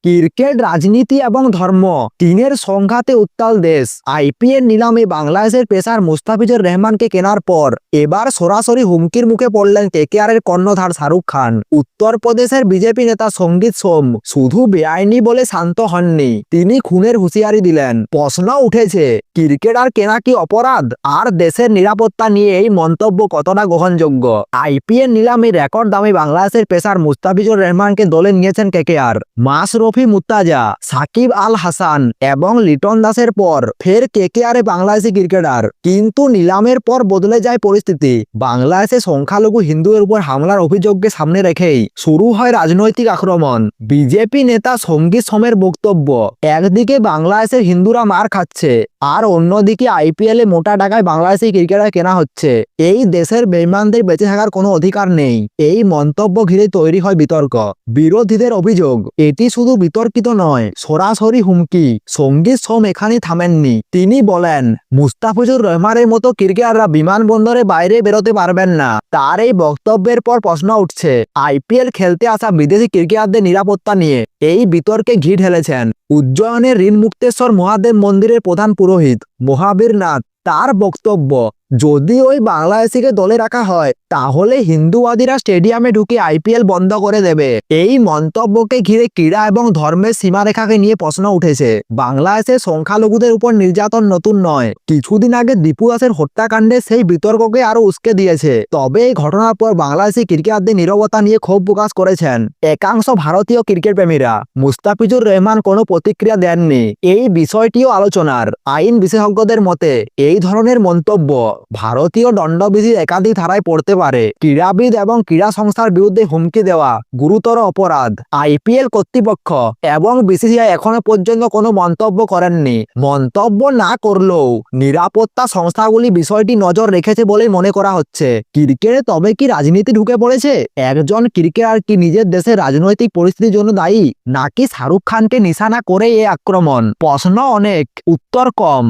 Cricket, রাজনীতি এবং ধর্ম তিনের সংঘাতে উত্তাল দেশ। আইপিএল নিলামে বাংলাদেশের পেসার মুস্তাফিজুর রহমানকে কেনার পর এবার সরাসরি হুমকির মুখে পড়লেন কেকেআরের কর্ণধার শাহরুখ খান। উত্তরপ্রদেশের বিজেপি নেতা সঙ্গীত সোম শুধু বেআইনি বলে শান্ত হননি, তিনি খুনের হুঁশিয়ারি দিলেন। প্রশ্ন উঠেছে, ক্রিকেটার কেনা কি অপরাধ? আর দেশের নিরাপত্তা নিয়ে এই মন্তব্য কতটা গ্রহণযোগ্য? আইপিএল নিলামে রেকর্ড দামে বাংলাদেশের পেসার মুস্তাফিজুর রহমানকে দলে নিয়েছেন কেকেআর। মাশরাফি মুর্তজা, সাকিব আল হাসান এবং লিটন দাসের পর ফের কেকেআরে বাংলাদেশি ক্রিকেটার। কিন্তু নিলামের পর বদলে যায় পরিস্থিতি। বাংলাদেশে সংখ্যালঘু হিন্দুদের উপর হামলার অভিযোগকে সামনে রেখেই শুরু হয় রাজনৈতিক আক্রমণ। বিজেপি নেতা সঙ্গীত সোমের বক্তব্য, একদিকে বাংলাদেশের হিন্দুরা মার খাচ্ছে আর অন্যদিকে আইপিএলে মোটা টাকায় বাংলাদেশি ক্রিকেটার কেনা হচ্ছে। এই দেশের বেঈমানদের বেঁচে থাকার কোনো অধিকার নেই। এই মন্তব্য ঘিরে তৈরি হয় বিতর্ক। বিরোধীদের অভিযোগ, এটি শুধু বিতর্কিত নয়, সরাসরি হুমকি। সঙ্গীত সোম এখানে থামেননি, তিনি বলেন মুস্তাফিজুর রহমানের মতো ক্রিকেটাররা বিমানবন্দরে বাইরে বেরোতে পারবেন না। তার এই বক্তব্যের পর প্রশ্ন উঠছে, আইপিএল খেলতে আসা বিদেশি ক্রিকেটারদের নিরাপত্তা নিয়ে এই বিতর্কে ঘি ঢেলেছেন উজ্জয়নের ঋণ মুক্তেশ্বর মহাদেব মন্দিরের প্রধান পুরোহিত মহাবীর নাথ। তার বক্তব্য, যদি ওই বাংলাদেশিকে দলে রাখা হয় তাহলে হিন্দুবাদীরা স্টেডিয়ামে ঢুকে আইপিএল বন্ধ করে দেবে। এই মন্তব্যকে ঘিরে ক্রীড়া এবং ধর্মের সীমারেখাকে নিয়ে প্রশ্ন উঠেছে। বাংলাদেশের সংখ্যালঘুদের উপর নির্যাতন নতুন নয়, কিছুদিন আগে দীপু দাসের হত্যাকাণ্ডে সেই বিতর্ককে আরো উস্কে দিয়েছে। তবে এই ঘটনার পর বাংলাদেশি ক্রিকেটারদের নীরবতা নিয়ে ক্ষোভ প্রকাশ করেছেন একাংশ ভারতীয় ক্রিকেট প্রেমীরা। মুস্তাফিজুর রহমান কোনো প্রতিক্রিয়া দেননি, এই বিষয়টিও আলোচনার। আইন বিশেষজ্ঞদের মতে এই ধরনের মন্তব্য ভারতীয় দণ্ডবিধির একাধিক ধারায় পড়তে পারে। ক্রীড়াবিদ এবং ক্রীড়া সংস্থার বিরুদ্ধে হুমকি দেওয়া গুরুতর অপরাধ। আইপিএল কর্তৃপক্ষ এবং বিসিসিআই এখনো পর্যন্ত কোনো মন্তব্য করেননি। মন্তব্য না করলেও নিরাপত্তা সংস্থাগুলি বিষয়টি নজর রেখেছে বলে মনে করা হচ্ছে। ক্রিকেটে তবে কি রাজনীতি ঢুকে পড়েছে? একজন ক্রিকেটার কি নিজের দেশের রাজনৈতিক পরিস্থিতির জন্য দায়ী, নাকি শাহরুখ খানকে নিশানা করে এ আক্রমণ? প্রশ্ন অনেক, উত্তর কম।